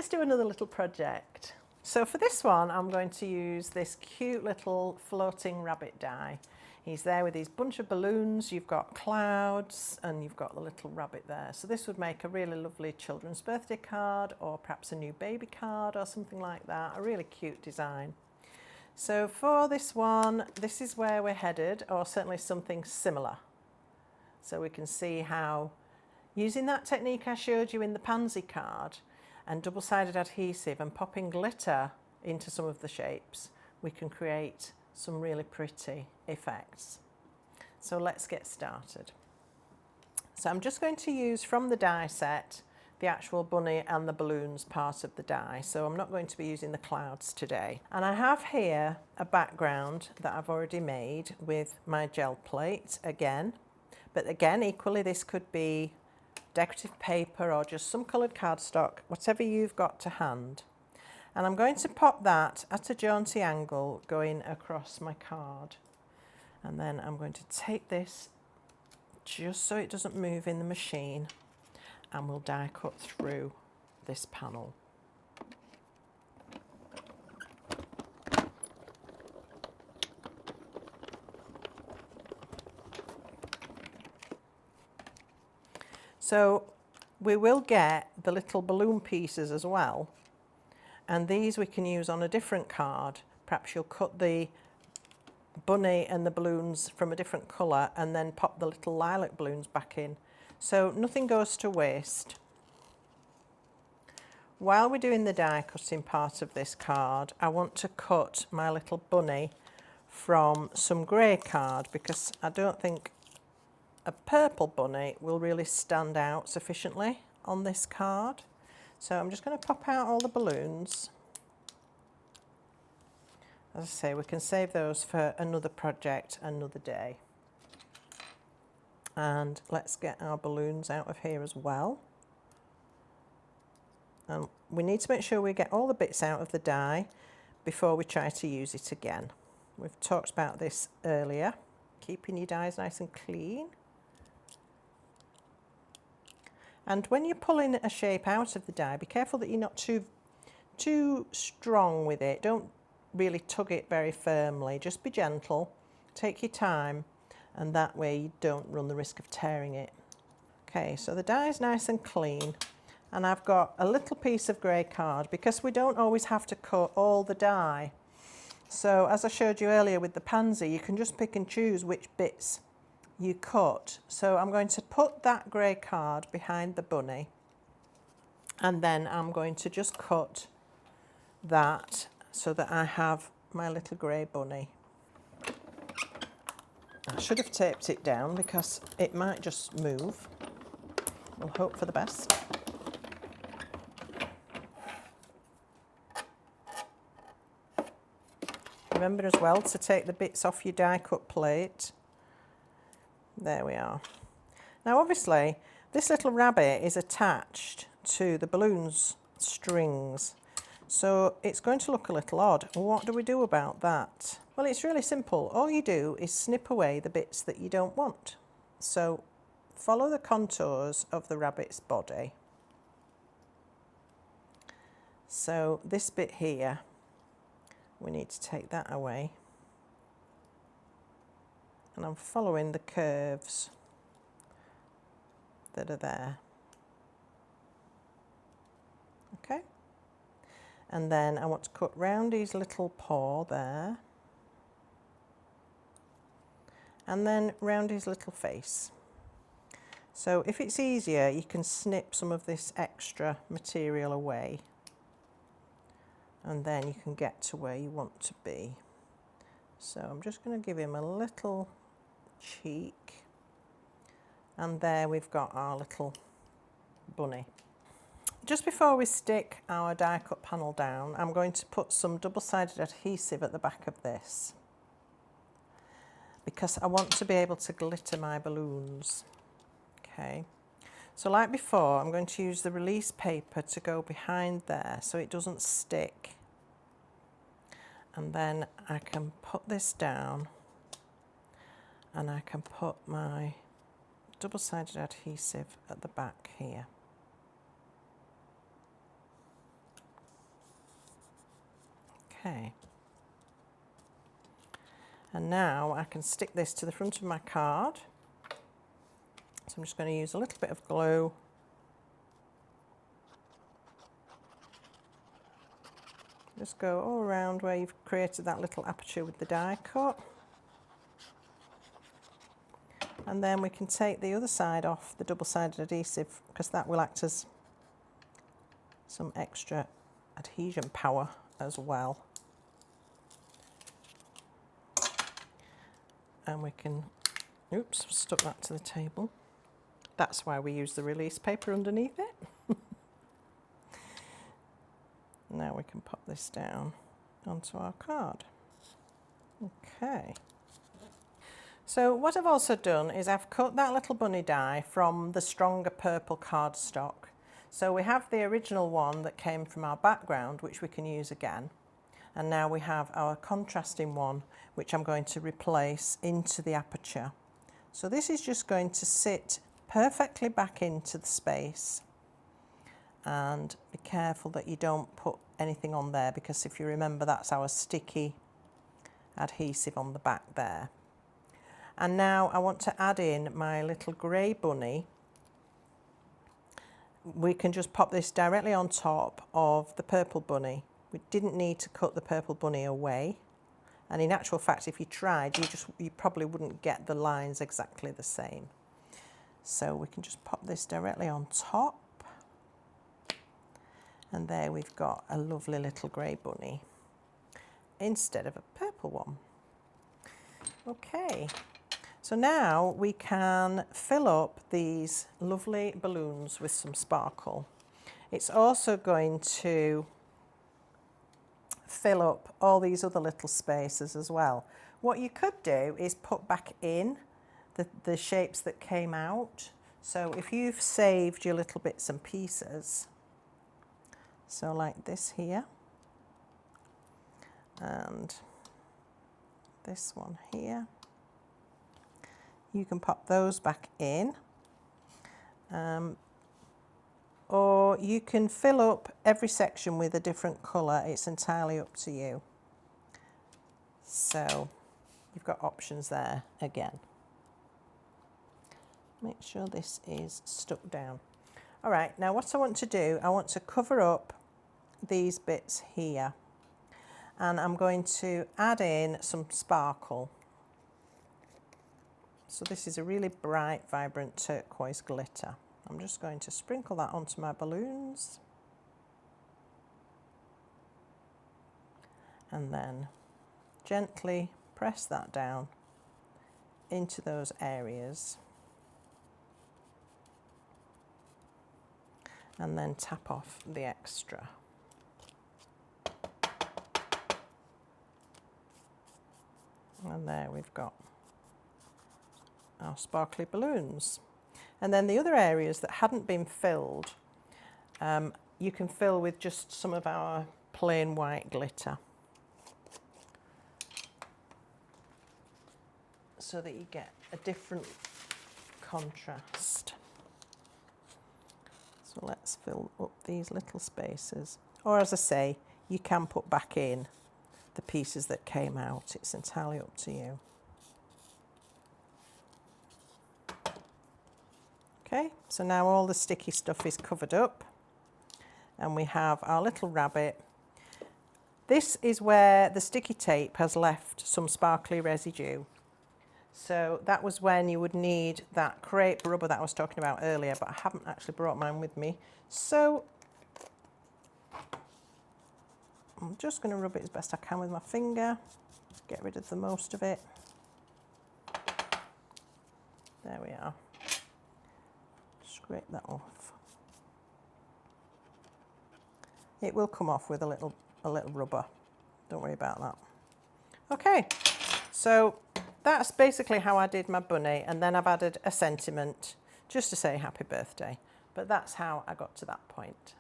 let's do another little project. So for this one, I'm going to use this cute little floating rabbit die. He's there with his bunch of balloons, you've got clouds, and you've got the little rabbit there. So this would make a really lovely children's birthday card, or perhaps a new baby card or something like that. A really cute design. So for this one, this is where we're headed, or certainly something similar. So we can see how, using that technique I showed you in the pansy card, and double-sided adhesive and popping glitter into some of the shapes, we can create some really pretty effects. So let's get started. So I'm just going to use from the die set the actual bunny and the balloons part of the die. So I'm not going to be using the clouds today. And I have here a background that I've already made with my gel plate again. But again, equally, this could be decorative paper or just some coloured cardstock, whatever you've got to hand. And I'm going to pop that at a jaunty angle going across my card. And then I'm going to take this just so it doesn't move in the machine, and we'll die cut through this panel. So we will get the little balloon pieces as well, and these we can use on a different card. Perhaps you'll cut the bunny and the balloons from a different colour and then pop the little lilac balloons back in. So nothing goes to waste. While we're doing the die cutting part of this card, I want to cut my little bunny from some grey card, because I don't think a purple bunny will really stand out sufficiently on this card. So I'm just going to pop out all the balloons. As I say, we can save those for another project, another day. And let's get our balloons out of here as well. And we need to make sure we get all the bits out of the die before we try to use it again. We've talked about this earlier, keeping your dies nice and clean. And when you're pulling a shape out of the die, be careful that you're not too strong with it. Don't really tug it very firmly. Just be gentle, take your time, and that way you don't run the risk of tearing it. Okay, so the die is nice and clean, and I've got a little piece of grey card, because we don't always have to cut all the die. So as I showed you earlier with the pansy, you can just pick and choose which bits you cut. So I'm going to put that grey card behind the bunny, and then I'm going to just cut that so that I have my little grey bunny. I should have taped it down because it might just move. We'll hope for the best. Remember as well to take the bits off your die cut plate. There we are. Now obviously this little rabbit is attached to the balloons strings, so it's going to look a little odd. What do we do about that? Well, it's really simple. All you do is snip away the bits that you don't want. So follow the contours of the rabbit's body. So this bit here, we need to take that away. And I'm following the curves that are there. Okay. And then I want to cut round his little paw there. And then round his little face. So if it's easier, you can snip some of this extra material away. And then you can get to where you want to be. So I'm just going to give him a little cheek, and there we've got our little bunny. Just before we stick our die cut panel down, I'm going to put some double-sided adhesive at the back of this, because I want to be able to glitter my balloons. Okay, so like before, I'm going to use the release paper to go behind there so it doesn't stick, and then I can put this down and I can put my double-sided adhesive at the back here. Okay. And now I can stick this to the front of my card. So I'm just going to use a little bit of glue. Just go all around where you've created that little aperture with the die cut. And then we can take the other side off, the double-sided adhesive, because that will act as some extra adhesion power as well. And we can, oops, stuck that to the table. That's why we use the release paper underneath it. Now we can pop this down onto our card. Okay. So what I've also done is I've cut that little bunny die from the stronger purple cardstock. So we have the original one that came from our background, which we can use again. And now we have our contrasting one, which I'm going to replace into the aperture. So this is just going to sit perfectly back into the space. And be careful that you don't put anything on there, because if you remember, that's our sticky adhesive on the back there. And now I want to add in my little grey bunny. We can just pop this directly on top of the purple bunny. We didn't need to cut the purple bunny away. And in actual fact, if you tried, you probably wouldn't get the lines exactly the same. So we can just pop this directly on top. And there we've got a lovely little grey bunny instead of a purple one. Okay, so now we can fill up these lovely balloons with some sparkle. It's also going to fill up all these other little spaces as well. What you could do is put back in the shapes that came out. So if you've saved your little bits and pieces, so like this here, and this one here, you can pop those back in, or you can fill up every section with a different colour. It's entirely up to you. So you've got options there again. Make sure this is stuck down. All right, now what I want to do, I want to cover up these bits here, and I'm going to add in some sparkle. So this is a really bright, vibrant turquoise glitter. I'm just going to sprinkle that onto my balloons, and then gently press that down into those areas, and then tap off the extra. And there we've got our sparkly balloons. And then the other areas that hadn't been filled, you can fill with just some of our plain white glitter, so that you get a different contrast. So let's fill up these little spaces. Or as I say, you can put back in the pieces that came out. It's entirely up to you. Okay, so now all the sticky stuff is covered up, and we have our little rabbit. This is where the sticky tape has left some sparkly residue. So that was when you would need that crepe rubber that I was talking about earlier, but I haven't actually brought mine with me. So I'm just going to rub it as best I can with my finger, get rid of the most of it. There we are. Scrape that off. It will come off with a little rubber. Don't worry about that. Okay, so that's basically how I did my bunny, and then I've added a sentiment just to say happy birthday. But that's how I got to that point.